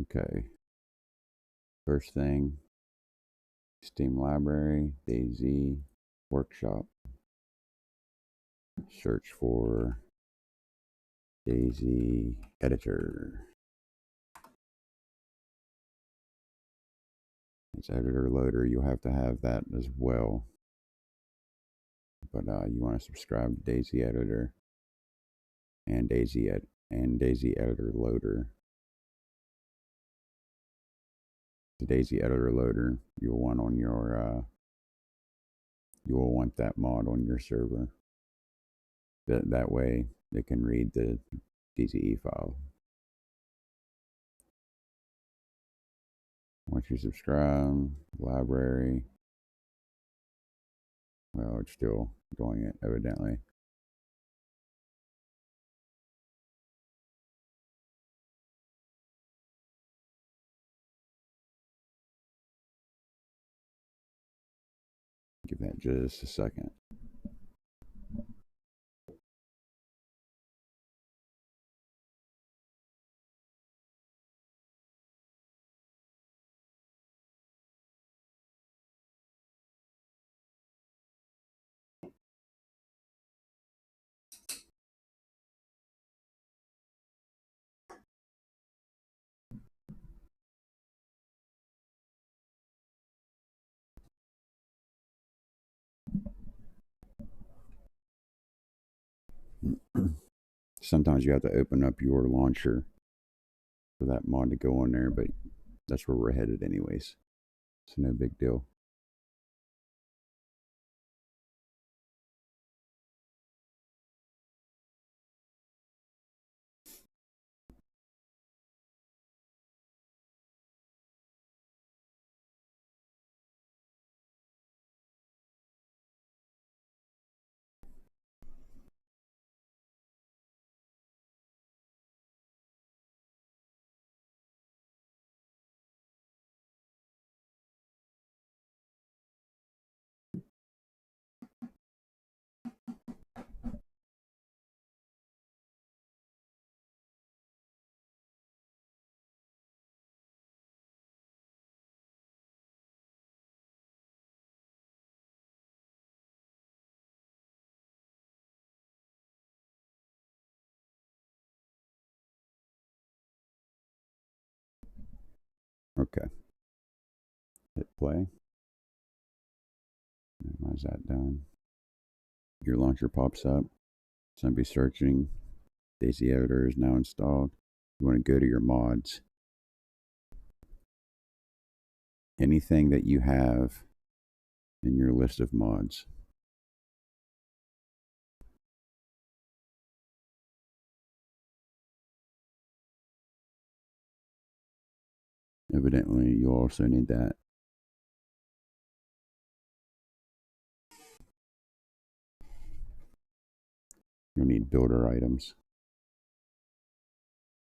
Okay. First thing, Steam Library, DayZ, Workshop. Search for DayZ Editor. It's editor loader. You'll have to have that as well. But you want to subscribe to DayZ Editor and DayZ Editor Loader. The DayZ Editor Loader you'll want on your you will want that mod on your server. That way it can read the DZE file. Once you subscribe, library, well, it's still doing it, evidently. Give that just a second. Sometimes you have to open up your launcher for that mod to go on there, but that's where we're headed anyways. So no big deal. Okay. Hit play. Why is that done? Your launcher pops up. It's going to be searching. DayZ Editor is now installed. You want to go to your mods. Anything that you have in your list of mods. Evidently, you also need that. You'll need builder items.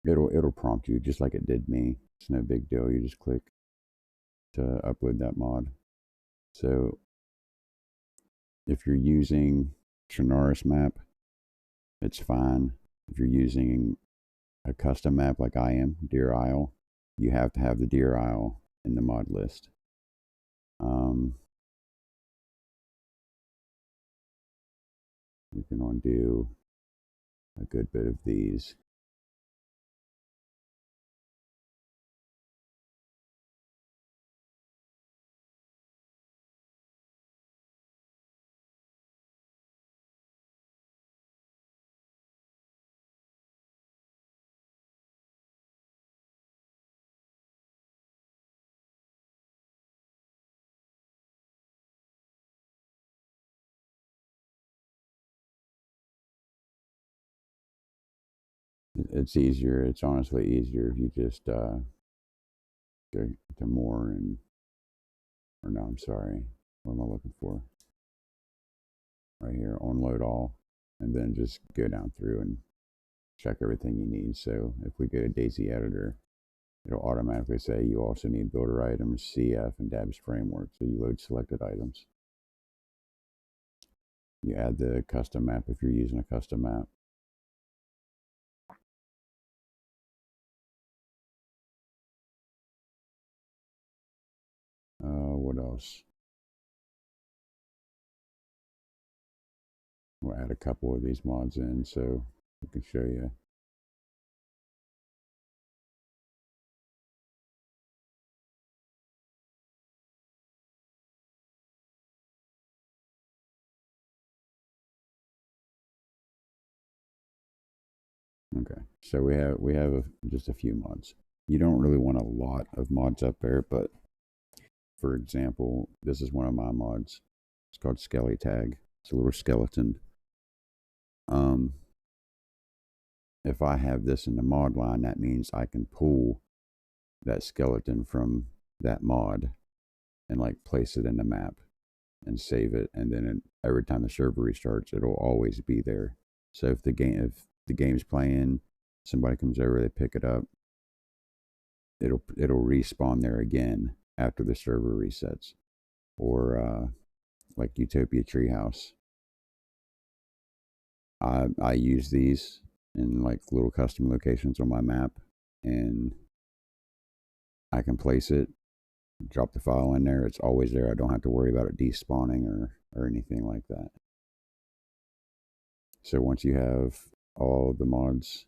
It'll prompt you just like it did me. It's no big deal. You just click to upload that mod. So if you're using Chernarus map, it's fine. If you're using a custom map like I am, Deer Isle, you have to have the Deer Isle in the mod list. You can undo a good bit of these. It's easier. It's honestly easier if you just go to more and, or no, I'm sorry. What am I looking for? Right here, unload all, and then just go down through and check everything you need. So if we go to DayZ Editor, it'll automatically say you also need builder items, CF, and DABS framework. So you load selected items. You add the custom map if you're using a custom map. What else? We'll add a couple of these mods in so we can show you. Okay, so we have just a few mods. You don't really want a lot of mods up there, but for example, this is one of my mods. It's called Skelly Tag. It's a little skeleton. If I have this in the mod line, that means I can pull that skeleton from that mod and like place it in the map and save it, and then every time the server restarts, it'll always be there. So if the game's playing, somebody comes over, they pick it up, it'll respawn there again after the server resets. Or like Utopia Treehouse, I use these in like little custom locations on my map, and I can place it, drop the file in there. It's always there. I don't have to worry about it despawning or anything like that. So once you have all the mods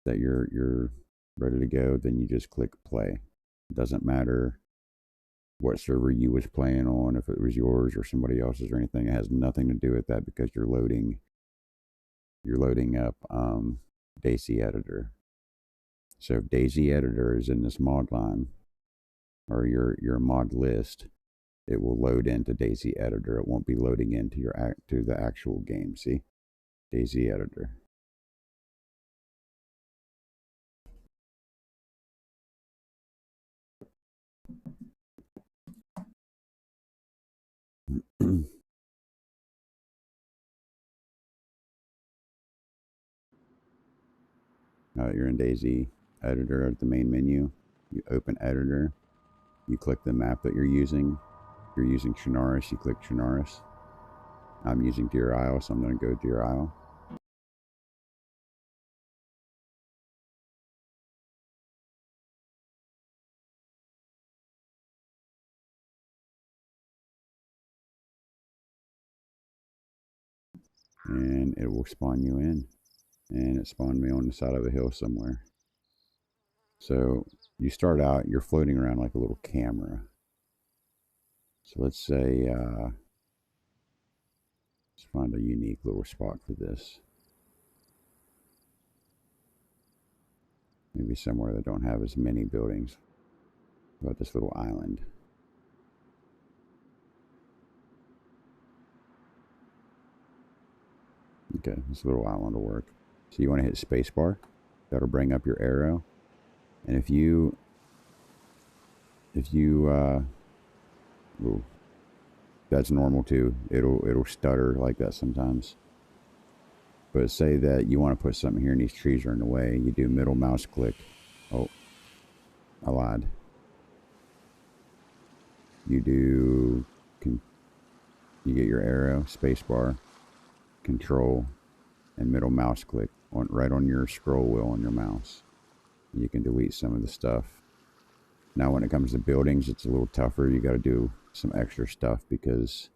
that you're ready to go, then you just click play. It doesn't matter what server you was playing on, if it was yours or somebody else's or anything. It has nothing to do with that because you're loading up DayZ Editor. So if DayZ Editor is in this mod line or your mod list, it will load into DayZ Editor. It won't be loading into to the actual game. See, DayZ Editor. You're in DayZ Editor at the main menu. You open Editor. You click the map that you're using. If you're using Chernarus, you click Chernarus. I'm using Deer Isle, so I'm going to go Deer Isle. And it will spawn you in. And it spawned me on the side of a hill somewhere. So you start out, you're floating around like a little camera. So let's say, let's find a unique little spot for this. Maybe somewhere that don't have as many buildings. About this little island. Okay, this little island will work. So you want to hit spacebar. That'll bring up your arrow. And if you ooh, that's normal too. It'll stutter like that sometimes. But say that you want to put something here and these trees are in the way. You do middle mouse click. Oh, I lied. You get your arrow, spacebar, control, and middle mouse click right on your scroll wheel on your mouse. You can delete some of the stuff. Now when it comes to buildings, it's a little tougher. You got to do some extra stuff because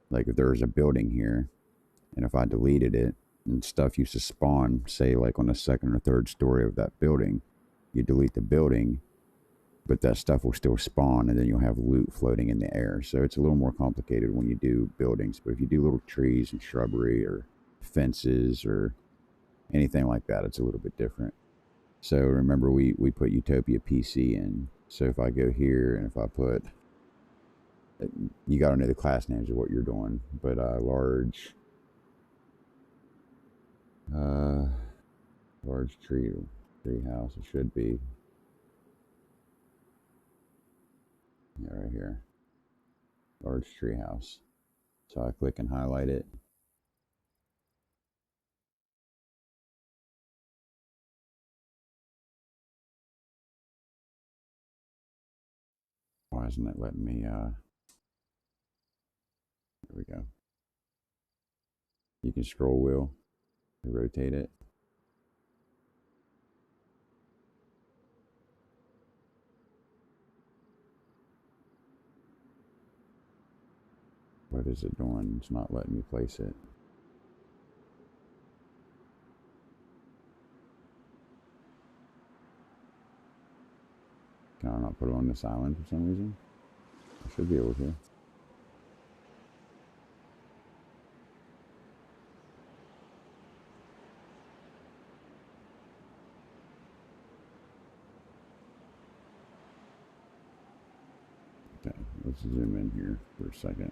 like if there was a building here and if I deleted it and stuff used to spawn, say like on the second or third story of that building, you delete the building, but that stuff will still spawn and then you'll have loot floating in the air. So it's a little more complicated when you do buildings. But if you do little trees and shrubbery or fences or anything like that, it's a little bit different. So remember we put Utopia PC in. So if I go here and if I put, you got to know the class names of what you're doing, but large tree house, it should be, yeah, right here, large tree house. So I click and highlight it. Why isn't it letting me, there we go. You can scroll wheel to rotate it. What is it doing? It's not letting me place it. Can I not put it on this island for some reason? I should be able to. Okay, let's zoom in here for a second.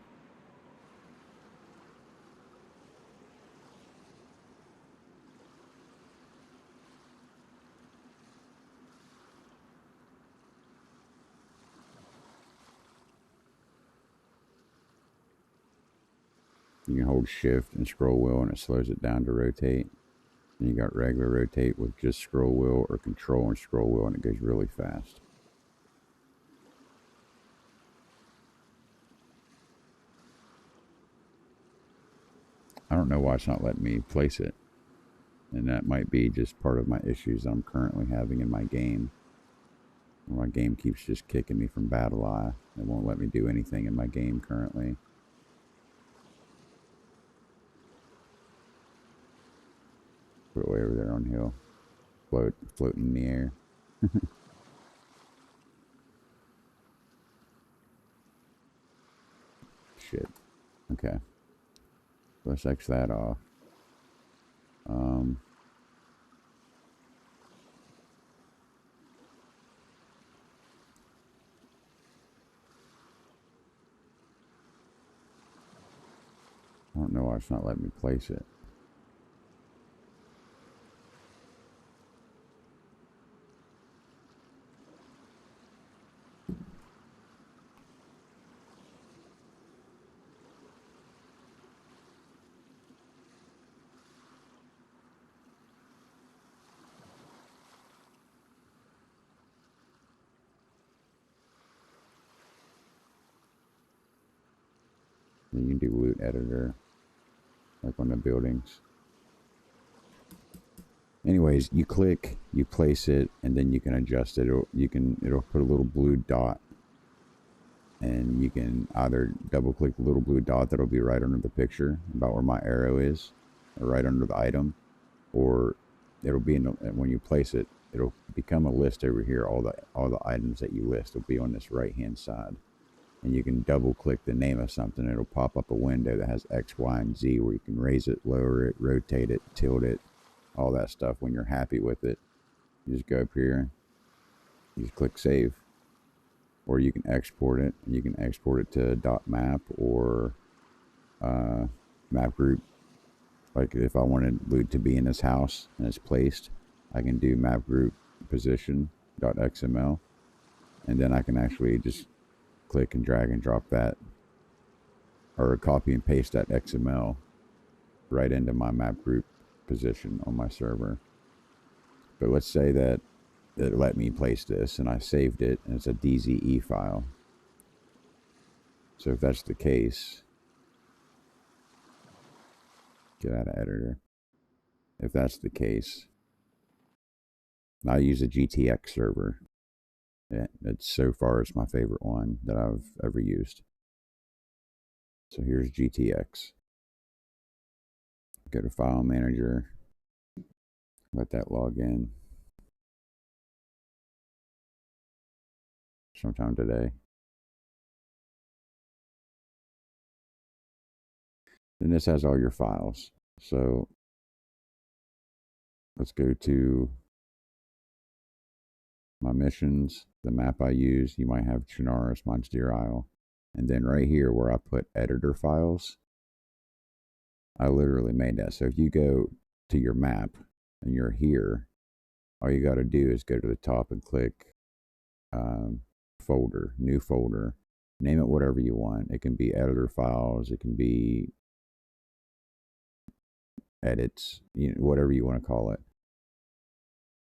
You can hold shift and scroll wheel and it slows it down to rotate. And you got regular rotate with just scroll wheel, or control and scroll wheel, and it goes really fast. I don't know why it's not letting me place it. And that might be just part of my issues that I'm currently having in my game. My game keeps just kicking me from battle eye. It won't let me do anything in my game currently. Put it way over there on hill. Floating in the air. Shit. Okay. Let's X that off. I don't know why it's not letting me place it. You can do loot editor, like on the buildings. Anyways, you click, you place it, and then you can adjust it. It'll put a little blue dot, and you can either double click the little blue dot that'll be right under the picture, about where my arrow is, or right under the item, or it'll be when you place it, it'll become a list over here. All the items that you list will be on this right hand side. And you can double click the name of something. It'll pop up a window that has X, Y, and Z, where you can raise it, lower it, rotate it, tilt it, all that stuff. When you're happy with it, you just go up here, you just click save, or you can export it. You can export it to .map or map group. Like if I wanted loot to be in this house and it's placed, I can do map group position .xml, and then I can actually just click and drag and drop that, or copy and paste that XML right into my map group position on my server. But let's say that it let me place this and I saved it and it's a DZE file. So if that's the case, get out of editor. If that's the case, I use a GTX server. It's so far it's my favorite one that I've ever used. So here's GTX. Go to File Manager. Let that log in sometime today. Then this has all your files. So let's go to my missions, the map I use. You might have Chernarus, mine's Deer Isle. And then right here where I put editor files, I literally made that. So if you go to your map and you're here, all you got to do is go to the top and click folder, new folder, name it whatever you want. It can be editor files, it can be edits, whatever you want to call it.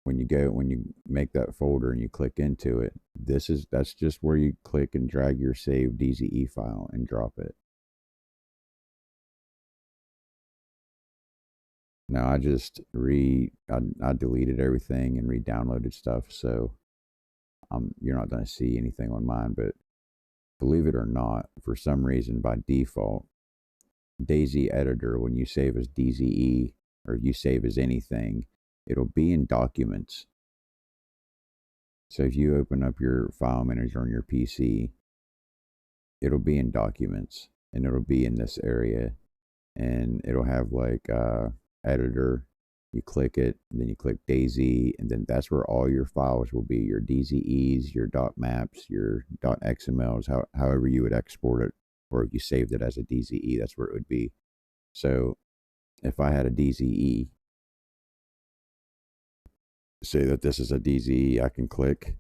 When you make that folder and you click into it, that's just where you click and drag your saved DZE file and drop it. No, I deleted everything and re-downloaded stuff, so you're not going to see anything on mine. But believe it or not, for some reason, by default, DayZ Editor, when you save as DZE or you save as anything, it'll be in documents. So if you open up your file manager on your PC, it'll be in documents and it'll be in this area, and it'll have like editor. You click it, and then you click DayZ, and then that's where all your files will be: your DZEs, your .maps, your .xmls, however you would export it, or if you saved it as a DZE, that's where it would be. So if I had a DZE, say that this is a DZE, I can click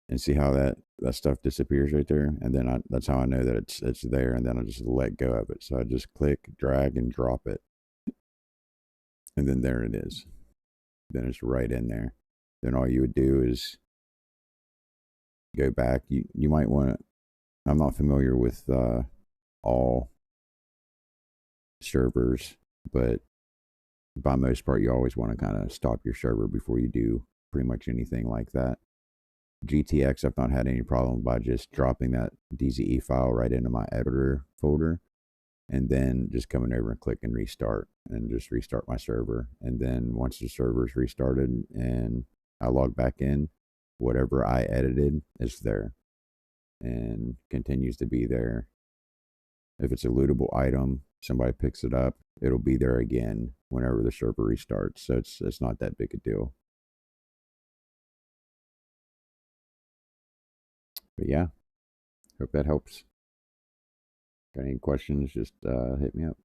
and see how that stuff disappears right there, and then that's how I know that it's there, and then I just let go of it. So I just click, drag, and drop it, and then there it is. Then it's right in there. Then all you would do is go back. You might want to. I'm not familiar with all servers, but by most part, you always want to kind of stop your server before you do pretty much anything like that. GTX, I've not had any problem by just dropping that DZE file right into my editor folder, and then just coming over and clicking restart and just restart my server. And then once the server's restarted and I log back in, whatever I edited is there and continues to be there. If it's a lootable item, somebody picks it up, it'll be there again whenever the server restarts. So it's not that big a deal. But yeah, hope that helps. Got any questions, just hit me up.